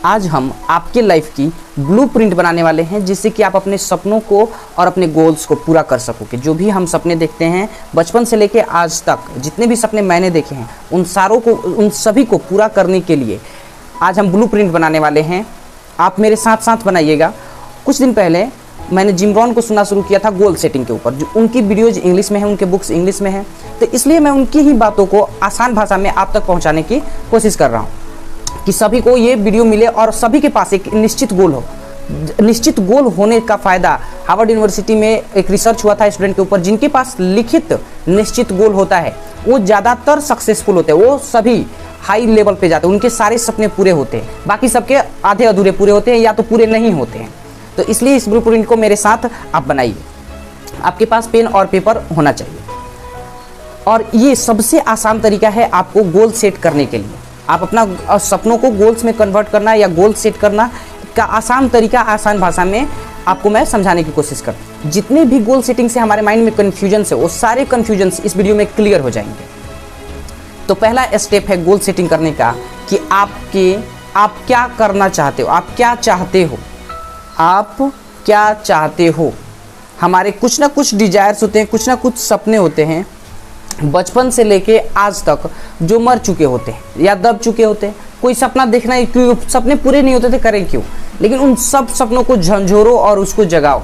आज हम आपके लाइफ की ब्लूप्रिंट बनाने वाले हैं, जिससे कि आप अपने सपनों को और अपने गोल्स को पूरा कर सकोगे। जो भी हम सपने देखते हैं बचपन से लेके आज तक, जितने भी सपने मैंने देखे हैं उन सभी को पूरा करने के लिए आज हम ब्लूप्रिंट बनाने वाले हैं। आप मेरे साथ साथ बनाइएगा। कुछ दिन पहले मैंने जिम रॉन को सुनना शुरू किया था गोल सेटिंग के ऊपर। जो उनकी वीडियोज इंग्लिश में है, उनके बुक्स इंग्लिश में हैं, तो इसलिए मैं उनकी ही बातों को आसान भाषा में आप तक पहुंचाने की कोशिश कर रहा हूं कि सभी को ये वीडियो मिले और सभी के पास एक निश्चित गोल हो। निश्चित गोल होने का फ़ायदा हार्वर्ड यूनिवर्सिटी में एक रिसर्च हुआ था स्टूडेंट के ऊपर, जिनके पास लिखित निश्चित गोल होता है वो ज़्यादातर सक्सेसफुल होते हैं। वो सभी हाई लेवल पे जाते हैं, उनके सारे सपने पूरे होते हैं। बाकी सबके आधे अधूरे पूरे होते हैं या तो पूरे नहीं होते हैं। तो इसलिए इस ब्लूप्रिंट को मेरे साथ आप बनाइए। आपके पास पेन और पेपर होना चाहिए। और ये सबसे आसान तरीका है आपको गोल सेट करने के लिए। आप अपना सपनों को गोल्स में कन्वर्ट करना या गोल सेट करना का आसान तरीका, आसान भाषा में आपको मैं समझाने की कोशिश करता हूँ। जितने भी गोल सेटिंग से हमारे माइंड में कन्फ्यूजन है, वो सारे कन्फ्यूजन इस वीडियो में क्लियर हो जाएंगे। तो पहला स्टेप है गोल सेटिंग करने का कि आप क्या करना चाहते हो, आप क्या चाहते हो, आप क्या चाहते हो। हमारे कुछ ना कुछ डिजायर्स होते हैं, कुछ ना कुछ सपने होते हैं बचपन से लेके आज तक, जो मर चुके होते हैं या दब चुके होते हैं। कोई सपना देखना है, क्यों सपने पूरे नहीं होते थे, करें क्यों? लेकिन उन सब सपनों को झंझोरो और उसको जगाओ,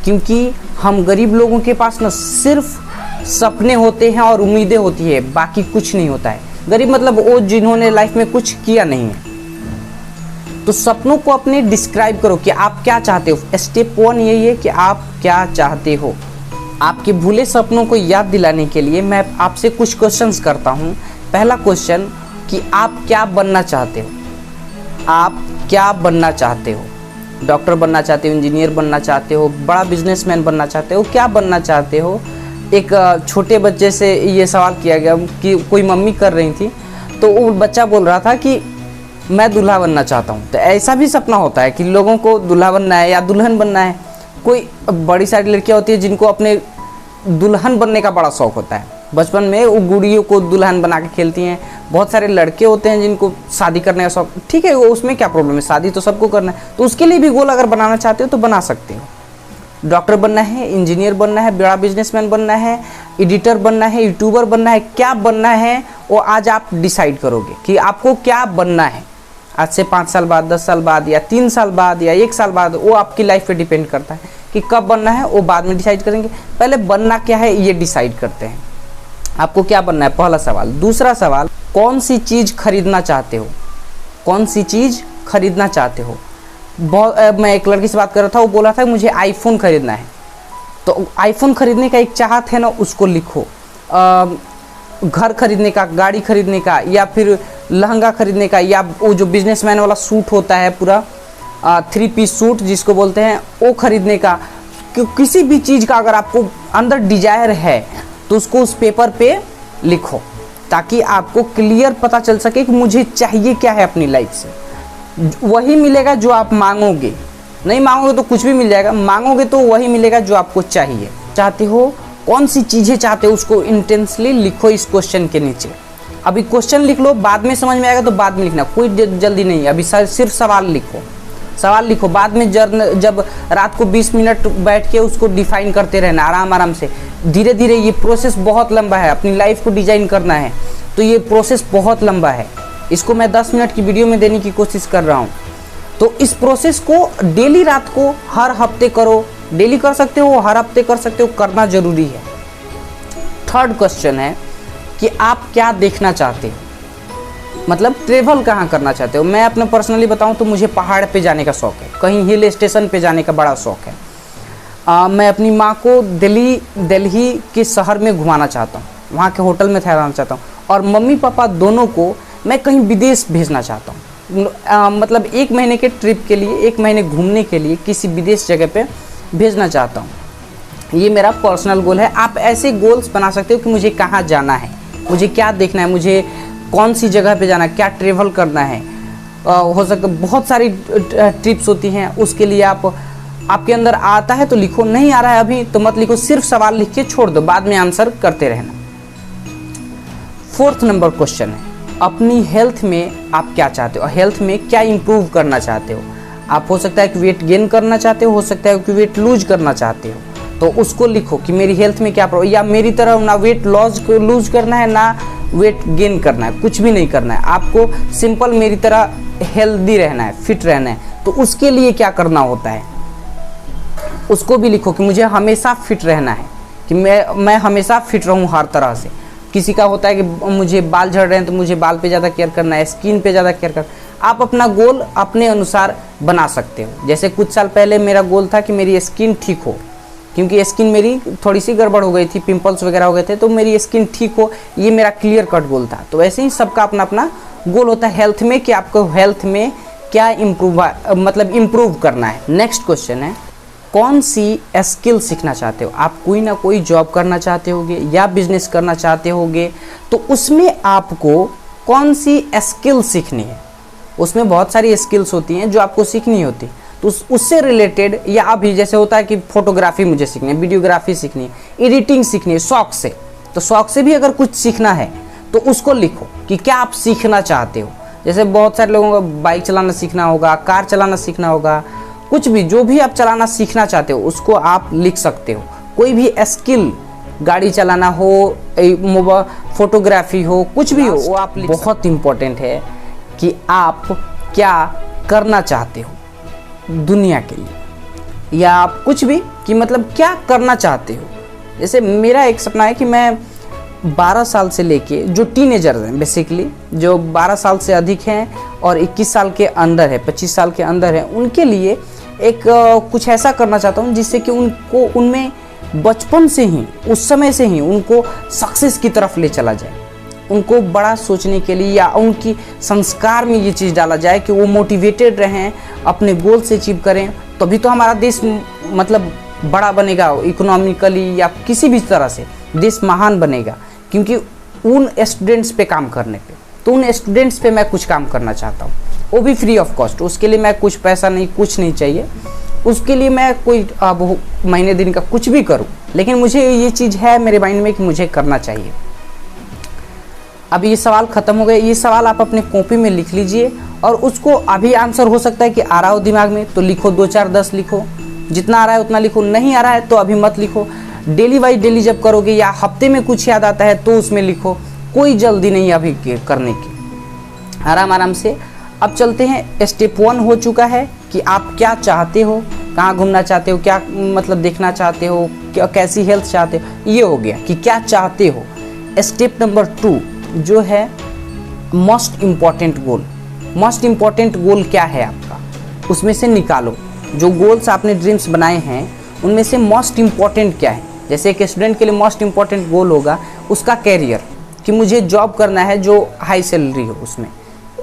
क्योंकि हम गरीब लोगों के पास न सिर्फ सपने होते हैं और उम्मीदें होती है, बाकी कुछ नहीं होता है। गरीब मतलब वो जिन्होंने लाइफ में कुछ किया नहीं है। तो सपनों को अपने डिस्क्राइब करो कि आप क्या चाहते हो। स्टेप 1 यही है कि आप क्या चाहते हो। आपके भूले सपनों को याद दिलाने के लिए मैं आपसे कुछ क्वेश्चंस करता हूं। पहला क्वेश्चन कि आप क्या बनना चाहते हो। आप क्या बनना चाहते हो? डॉक्टर बनना चाहते हो, इंजीनियर बनना चाहते हो, बड़ा बिजनेसमैन बनना चाहते हो, क्या बनना चाहते हो? एक छोटे बच्चे से ये सवाल किया गया कि कोई मम्मी कर रही थी, तो वो बच्चा बोल रहा था कि मैं दूल्हा बनना चाहता हूँ। तो ऐसा भी सपना होता है कि लोगों को दूल्हा बनना है या दुल्हन बनना है। कोई बड़ी सारी लड़कियां होती है जिनको अपने दुल्हन बनने का बड़ा शौक होता है। बचपन में वो गुड़ियों को दुल्हन बना के खेलती हैं। बहुत सारे लड़के होते हैं जिनको शादी करने का शौक, ठीक है, वो उसमें क्या प्रॉब्लम है, शादी तो सबको करना है। तो उसके लिए भी गोल अगर बनाना चाहते हो तो बना सकते हो। डॉक्टर बनना है, इंजीनियर बनना है, बड़ा बिजनेसमैन बनना है, एडिटर बनना है, यूट्यूबर बनना है, क्या बनना है वो आज आप डिसाइड करोगे कि आपको क्या बनना है। आज से 5 साल बाद, 10 साल बाद या 3 साल बाद या 1 साल बाद, वो आपकी लाइफ पे डिपेंड करता है कि कब बनना है, वो बाद में डिसाइड करेंगे। पहले बनना क्या है ये डिसाइड करते हैं। आपको क्या बनना है, पहला सवाल। दूसरा सवाल, कौन सी चीज़ खरीदना चाहते हो? कौन सी चीज़ खरीदना चाहते हो? मैं एक लड़की से बात कर रहा था, वो बोला था मुझे आईफोन खरीदना है। तो आईफोन खरीदने का एक चाहत है ना, उसको लिखो। घर खरीदने का, गाड़ी खरीदने का, या फिर लहंगा खरीदने का, या वो जो बिजनेसमैन वाला सूट होता है पूरा 3 पीस सूट जिसको बोलते हैं, वो खरीदने का। किसी भी चीज़ का अगर आपको अंदर डिजायर है तो उसको उस पेपर पे लिखो, ताकि आपको क्लियर पता चल सके कि मुझे चाहिए क्या है अपनी लाइफ से। वही मिलेगा जो आप मांगोगे। नहीं मांगोगे तो कुछ भी मिल जाएगा, मांगोगे तो वही मिलेगा जो आपको चाहिए। चाहते हो, कौन सी चीज़ें चाहते हो, उसको इंटेंसली लिखो इस क्वेश्चन के नीचे। अभी क्वेश्चन लिख लो, बाद में समझ में आएगा तो बाद में लिखना, कोई जल्दी नहीं। अभी सिर्फ सवाल लिखो, सवाल लिखो। बाद में जब रात को 20 मिनट बैठ के उसको डिफाइन करते रहना आराम आराम से, धीरे धीरे। ये प्रोसेस बहुत लंबा है, अपनी लाइफ को डिजाइन करना है तो ये प्रोसेस बहुत लंबा है। इसको मैं 10 मिनट की वीडियो में देने की कोशिश कर रहा हूँ। तो इस प्रोसेस को डेली, रात को, हर हफ्ते करो। डेली कर सकते हो, हर हफ्ते कर सकते हो, करना जरूरी है। थर्ड क्वेश्चन है कि आप क्या देखना चाहते हो, मतलब ट्रेवल कहाँ करना चाहते हो। मैं अपना पर्सनली बताऊं तो मुझे पहाड़ पे जाने का शौक है, कहीं हिल स्टेशन पे जाने का बड़ा शौक है। मैं अपनी माँ को दिल्ली के शहर में घुमाना चाहता हूँ, वहाँ के होटल में ठहराना चाहता हूँ। और मम्मी पापा दोनों को मैं कहीं विदेश भेजना चाहता हूँ। मतलब 1 महीने के ट्रिप के लिए, 1 महीने घूमने के लिए किसी विदेश जगह पे भेजना चाहता हूँ। ये मेरा पर्सनल गोल है। आप ऐसे गोल्स बना सकते हो कि मुझे कहाँ जाना है, मुझे क्या देखना है, मुझे कौन सी जगह पे जाना है, क्या ट्रेवल करना है। हो सकता बहुत सारी ट्रिप्स होती हैं, उसके लिए आपके अंदर आता है तो लिखो, नहीं आ रहा है अभी तो मत लिखो, सिर्फ सवाल लिख के छोड़ दो, बाद में आंसर करते रहना। 4th नंबर क्वेश्चन है अपनी हेल्थ में आप क्या चाहते हो, हेल्थ में क्या इम्प्रूव करना चाहते हो। आप हो सकता है कि वेट गेन करना चाहते हो सकता है कि वेट लूज करना चाहते हो, तो उसको लिखो कि मेरी हेल्थ में क्या प्रॉब्लम, या मेरी तरह ना वेट लूज करना है ना वेट गेन करना है, कुछ भी नहीं करना है, आपको सिंपल मेरी तरह हेल्दी रहना है, फिट रहना है। तो उसके लिए क्या करना होता है उसको भी लिखो कि मुझे हमेशा फिट रहना है, कि मैं हमेशा फिट रहूं हर तरह से। किसी का होता है कि मुझे बाल झड़ रहे हैं तो मुझे बाल पे ज़्यादा केयर करना है, स्किन पे ज़्यादा केयर करना। आप अपना गोल अपने अनुसार बना सकते हो। जैसे कुछ साल पहले मेरा गोल था कि मेरी स्किन ठीक हो, क्योंकि स्किन मेरी थोड़ी सी गड़बड़ हो गई थी, पिंपल्स वगैरह हो गए थे, तो मेरी स्किन ठीक हो, ये मेरा क्लियर कट गोल था। तो वैसे ही सबका अपना अपना गोल होता है हेल्थ में, कि आपको हेल्थ में क्या इम्प्रूव करना है। नेक्स्ट क्वेश्चन है, कौन सी स्किल सीखना चाहते हो। आप कोई ना कोई जॉब करना चाहते होगे या बिजनेस करना चाहते होगे, तो उसमें आपको कौन सी स्किल सीखनी है। उसमें बहुत सारी स्किल्स होती हैं जो आपको सीखनी होती है, तो उससे रिलेटेड, या अभी जैसे होता है कि फोटोग्राफी मुझे सीखनी है, वीडियोग्राफी सीखनी है, एडिटिंग सीखनी है शौक से, तो शौक से भी अगर कुछ सीखना है तो उसको लिखो कि क्या आप सीखना चाहते हो। जैसे बहुत सारे लोगों को बाइक चलाना सीखना होगा, कार चलाना सीखना होगा, कुछ भी जो भी आप चलाना सीखना चाहते हो उसको आप लिख सकते हो। कोई भी स्किल, गाड़ी चलाना हो, फोटोग्राफी हो, कुछ भी हो, वो आप लिख। बहुत इम्पोर्टेंट है कि आप क्या करना चाहते हो दुनिया के लिए, या आप कुछ भी, कि मतलब क्या करना चाहते हो। जैसे मेरा एक सपना है कि मैं 12 साल से लेके, जो टीनेजर्स हैं बेसिकली, जो 12 साल से अधिक हैं और 21 साल के अंदर है, 25 साल के अंदर है, उनके लिए एक कुछ ऐसा करना चाहता हूँ जिससे कि उनको, उनमें बचपन से ही, उस समय से ही उनको सक्सेस की तरफ ले चला जाए, उनको बड़ा सोचने के लिए, या उनकी संस्कार में ये चीज़ डाला जाए कि वो मोटिवेटेड रहें, अपने गोल से अचीव करें। तभी तो हमारा देश मतलब बड़ा बनेगा इकोनॉमिकली, या किसी भी तरह से देश महान बनेगा, क्योंकि उन स्टूडेंट्स पे काम करने पे। तो उन स्टूडेंट्स पे मैं कुछ काम करना चाहता हूँ, वो भी फ्री ऑफ कॉस्ट। उसके लिए मैं कुछ पैसा नहीं, कुछ नहीं चाहिए, उसके लिए मैं कोई अब महीने दिन का कुछ भी करूँ, लेकिन मुझे ये चीज़ है मेरे माइंड में कि मुझे करना चाहिए। अब ये सवाल ख़त्म हो गए। ये सवाल आप अपने कॉपी में लिख लीजिए, और उसको अभी आंसर हो सकता है कि आ रहा हो दिमाग में तो लिखो, 2 4 10 लिखो, जितना आ रहा है उतना लिखो, नहीं आ रहा है तो अभी मत लिखो। डेली वाइज डेली जब करोगे, या हफ्ते में कुछ याद आता है तो उसमें लिखो, कोई जल्दी नहीं अभी करने की, आराम आराम से। अब चलते हैं, स्टेप 1 हो चुका है कि आप क्या चाहते हो, कहाँ घूमना चाहते हो, क्या मतलब देखना चाहते हो, क्या कैसी हेल्थ चाहते हो, ये हो गया कि क्या चाहते हो। स्टेप नंबर 2 जो है मोस्ट इम्पॉर्टेंट गोल। मोस्ट इम्पॉर्टेंट गोल क्या है आपका, उसमें से निकालो। जो गोल्स आपने ड्रीम्स बनाए हैं उनमें से मोस्ट इम्पॉर्टेंट क्या है। जैसे एक स्टूडेंट के लिए मोस्ट इम्पॉर्टेंट गोल होगा उसका कैरियर, कि मुझे जॉब करना है जो हाई सैलरी हो, उसमें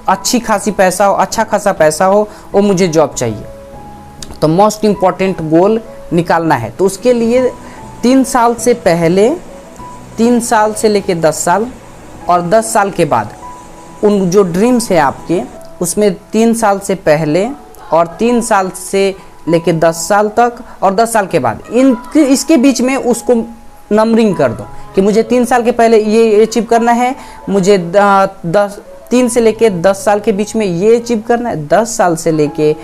अच्छी खासी पैसा हो, अच्छा खासा पैसा हो, वो मुझे जॉब चाहिए। तो मोस्ट इम्पॉर्टेंट गोल निकालना है। तो उसके लिए 3 साल से पहले, 3 साल से लेके 10 साल और 10 साल के बाद, उन जो ड्रीम्स है आपके, उसमें 3 साल से पहले और 3 साल से लेके 10 साल तक और 10 साल के बाद, इसके बीच में उसको नंबरिंग कर दो कि मुझे 3 साल के पहले ये अचीव करना है, मुझे 3 से लेके 10 साल के बीच में ये अचीव करना है, 10 साल से लेके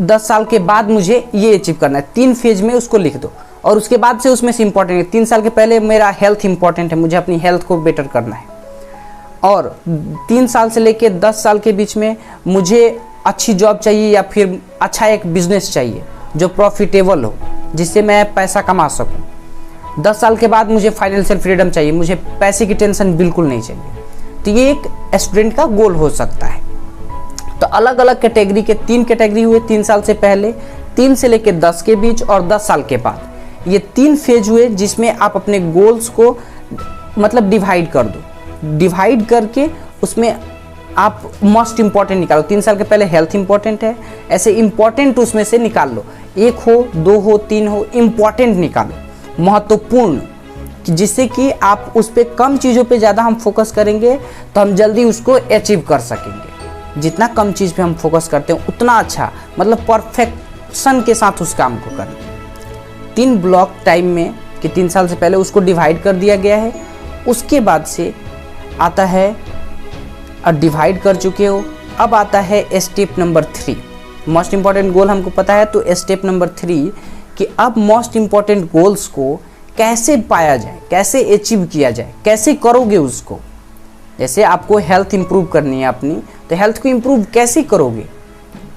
10 साल के बाद मुझे ये अचीव करना है। 3 फेज में उसको लिख दो, और उसके बाद से उसमें से इम्पॉर्टेंट है, 3 साल के पहले मेरा हेल्थ इंपॉर्टेंट है, मुझे अपनी हेल्थ को बेटर करना है, और 3 साल से लेके 10 साल के बीच में मुझे अच्छी जॉब चाहिए, या फिर अच्छा एक बिजनेस चाहिए जो प्रॉफिटेबल हो, जिससे मैं पैसा कमा सकूं। 10 साल के बाद मुझे फाइनेंशियल फ्रीडम चाहिए, मुझे पैसे की टेंशन बिल्कुल नहीं चाहिए। तो ये एक स्टूडेंट का गोल हो सकता है। तो अलग अलग कैटेगरी के 3 कैटेगरी हुए, 3 साल से पहले, 3 से लेके 10 के बीच और 10 साल के बाद। ये 3 फेज हुए जिसमें आप अपने गोल्स को मतलब डिवाइड कर दो। डिवाइड करके उसमें आप मोस्ट इम्पॉर्टेंट निकालो। 3 साल के पहले हेल्थ इंपॉर्टेंट है, ऐसे इंपॉर्टेंट उसमें से निकाल लो, 1 हो 2 हो 3 हो, इम्पॉर्टेंट निकालो, महत्वपूर्ण, जिससे कि आप उस पर कम चीज़ों पे ज़्यादा हम फोकस करेंगे तो हम जल्दी उसको अचीव कर सकेंगे। जितना कम चीज़ पे हम फोकस करते हैं उतना अच्छा, मतलब परफेक्शन के साथ उस काम को करना। 3 ब्लॉक टाइम में कि 3 साल से पहले उसको डिवाइड कर दिया गया है। उसके बाद से आता है डिवाइड कर चुके हो। अब आता है स्टेप नंबर 3, मोस्ट इम्पॉर्टेंट गोल हमको पता है, तो स्टेप नंबर 3 कि अब मोस्ट इम्पॉर्टेंट गोल्स को कैसे पाया जाए, कैसे अचीव किया जाए, कैसे करोगे उसको। जैसे आपको हेल्थ इंप्रूव करनी है अपनी, तो हेल्थ को इंप्रूव कैसे करोगे,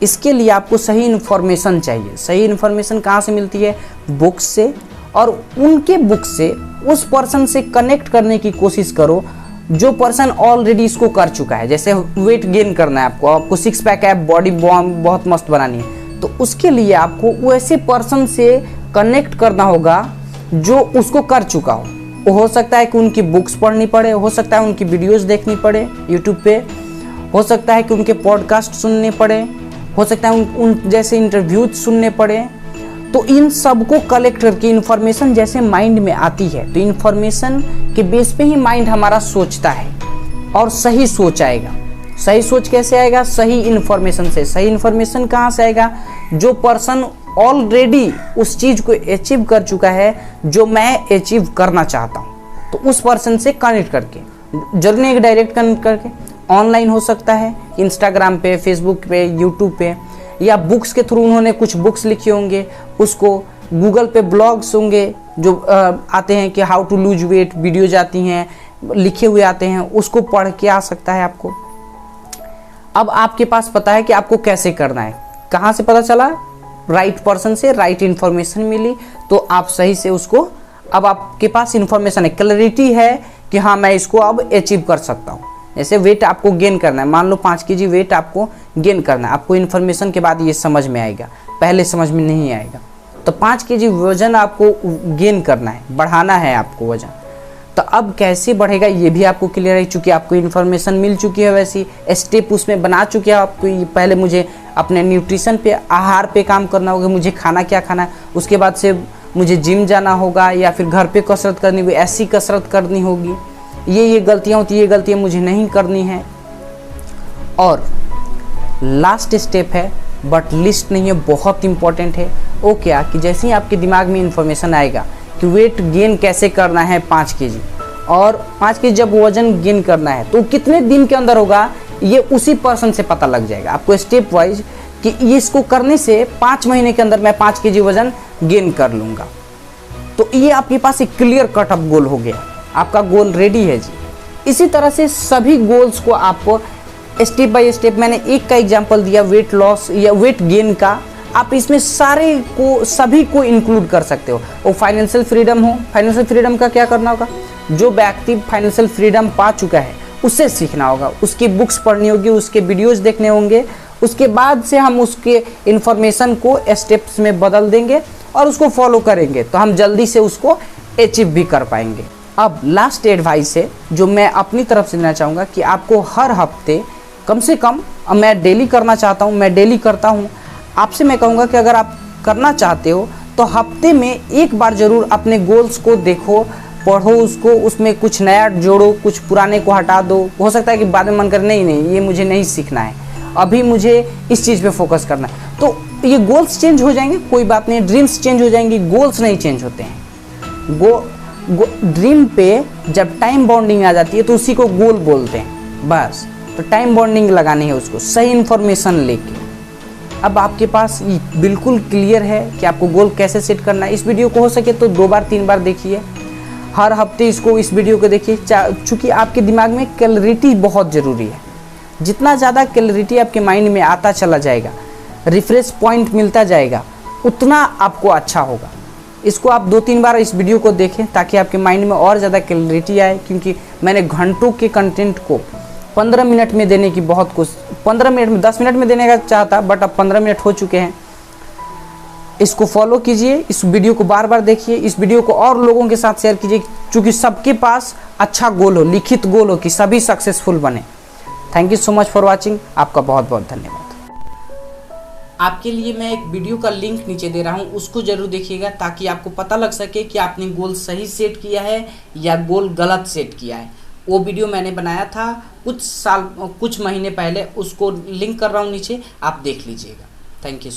इसके लिए आपको सही इन्फॉर्मेशन चाहिए। सही इन्फॉर्मेशन कहाँ से मिलती है? बुक्स से, और उनके बुक से उस पर्सन से कनेक्ट करने की कोशिश करो जो पर्सन ऑलरेडी इसको कर चुका है। जैसे वेट गेन करना है आपको 6 पैक है, बॉडी बहुत मस्त बनानी है, तो उसके लिए आपको वैसे पर्सन से कनेक्ट करना होगा जो उसको कर चुका हो सकता है कि उनकी बुक्स पढ़नी पड़े, हो सकता है उनकी वीडियोस देखनी पड़े यूट्यूब पे, हो सकता है कि उनके पॉडकास्ट सुनने पड़े, हो सकता है उन जैसे इंटरव्यूज सुनने पड़े। तो इन सब को कलेक्ट करके इन्फॉर्मेशन जैसे माइंड में आती है, तो इन्फॉर्मेशन के बेस पे ही माइंड हमारा सोचता है और सही सोच आएगा। सही सोच कैसे आएगा? सही इन्फॉर्मेशन से। सही इन्फॉर्मेशन कहाँ से आएगा? जो पर्सन ऑलरेडी उस चीज़ को अचीव कर चुका है जो मैं अचीव करना चाहता हूँ, तो उस पर्सन से कनेक्ट करके, जरूर नहीं डायरेक्ट कनेक्ट करके, ऑनलाइन हो सकता है, इंस्टाग्राम पे, फेसबुक पे, यूट्यूब पे, या बुक्स के थ्रू उन्होंने कुछ बुक्स लिखे होंगे, उसको गूगल पे ब्लॉग्स होंगे जो आते हैं कि how to lose weight, videos आती हैं लिखे हुए आते हैं, उसको पढ़ के आ सकता है आपको। अब आपके पास पता है कि आपको कैसे करना है। कहाँ से पता चला? राइट पर्सन से राइट इन्फॉर्मेशन मिली, तो आप सही से उसको, अब आपके पास इन्फॉर्मेशन है, क्लैरिटी है कि हाँ मैं इसको अब अचीव कर सकता हूँ। जैसे वेट आपको गेन करना है, मान लो 5 kg वेट आपको गेन करना है, आपको इन्फॉर्मेशन के बाद ये समझ में आएगा, पहले समझ में नहीं आएगा। तो 5 kg वजन आपको गेन करना है, बढ़ाना है आपको वजन, तो अब कैसे बढ़ेगा ये भी आपको क्लियर है, चूँकि आपको इन्फॉर्मेशन मिल चुकी है, वैसी स्टेप उसमें बना चुके हैं आपको। पहले मुझे अपने न्यूट्रिशन पे, आहार पे काम करना होगा, मुझे खाना क्या खाना है, उसके बाद से मुझे जिम जाना होगा या फिर घर पे कसरत करनी होगी, ऐसी कसरत करनी होगी, ये गलतियाँ होती है, ये गलतियाँ मुझे नहीं करनी है। और लास्ट स्टेप है, बट लिस्ट नहीं है, बहुत इंपॉर्टेंट है। वो क्या कि जैसे ही आपके दिमाग में इंफॉर्मेशन आएगा कि वेट गेन कैसे करना है 5 kg, और 5 kg जब वजन गेन करना है तो कितने दिन के अंदर होगा, ये उसी पर्सन से पता लग जाएगा आपको स्टेप वाइज कि ये इसको करने से 5 महीने के अंदर मैं 5 kg वजन गेन कर लूँगा। तो ये आपके पास एक क्लियर कट अप गोल हो गया, आपका गोल रेडी है जी। इसी तरह से सभी गोल्स को आपको स्टेप बाय स्टेप, मैंने एक का एग्जांपल दिया वेट लॉस या वेट गेन का, आप इसमें सारे को, सभी को इंक्लूड कर सकते हो। वो फाइनेंशियल फ्रीडम हो, फाइनेंशियल फ्रीडम का क्या करना होगा? जो व्यक्ति फाइनेंशियल फ्रीडम पा चुका है उससे सीखना होगा, उसकी बुक्स पढ़नी होगी, उसके वीडियोज़ देखने होंगे, उसके बाद से हम उसके इन्फॉर्मेशन को स्टेप्स में बदल देंगे और उसको फॉलो करेंगे, तो हम जल्दी से उसको अचीव भी कर पाएंगे। अब लास्ट एडवाइस है जो मैं अपनी तरफ से देना चाहूँगा कि आपको हर हफ्ते कम से कम, मैं डेली करना चाहता हूँ, मैं डेली करता हूँ, आपसे मैं कहूँगा कि अगर आप करना चाहते हो तो हफ्ते में एक बार ज़रूर अपने गोल्स को देखो, पढ़ो उसको, उसमें कुछ नया जोड़ो, कुछ पुराने को हटा दो। हो सकता है कि बाद में मन करे नहीं ये मुझे नहीं सीखना है, अभी मुझे इस चीज़ पे फोकस करना है, तो ये गोल्स चेंज हो जाएंगे, कोई बात नहीं, ड्रीम्स चेंज हो जाएंगी, गोल्स नहीं चेंज होते हैं। ड्रीम पे जब टाइम बाउंडिंग आ जाती है तो उसी को गोल बोलते हैं, बस। तो टाइम बाउंडिंग लगानी है उसको, सही इन्फॉर्मेशन लेके। अब आपके पास बिल्कुल क्लियर है कि आपको गोल कैसे सेट करना है। इस वीडियो को हो सके तो 2 बार 3 बार देखिए, हर हफ्ते इस वीडियो को देखिए, चूँकि आपके दिमाग में क्लैरिटी बहुत ज़रूरी है। जितना ज़्यादा क्लैरिटी आपके माइंड में आता चला जाएगा, रिफ्रेश पॉइंट मिलता जाएगा, उतना आपको अच्छा होगा। इसको आप 2-3 बार इस वीडियो को देखें ताकि आपके माइंड में और ज़्यादा क्लैरिटी आए, क्योंकि मैंने घंटों के कंटेंट को 15 मिनट में देने की बहुत कुछ, 15 मिनट में 10 मिनट में देने का चाहता, बट अब 15 मिनट हो चुके हैं। इसको फॉलो कीजिए, इस वीडियो को बार बार देखिए, इस वीडियो को और लोगों के साथ शेयर कीजिए, क्योंकि सबके पास अच्छा गोल हो, लिखित गोल हो कि सभी सक्सेसफुल बने। Thank you so much for watching, आपका बहुत बहुत धन्यवाद। आपके लिए मैं एक वीडियो का लिंक नीचे दे रहा हूँ, उसको जरूर देखिएगा ताकि आपको पता लग सके कि आपने गोल सही सेट किया है या गोल गलत सेट किया है। वो वीडियो मैंने बनाया था कुछ महीने पहले, उसको लिंक कर रहा हूँ नीचे, आप देख लीजिएगा। Thank you so much.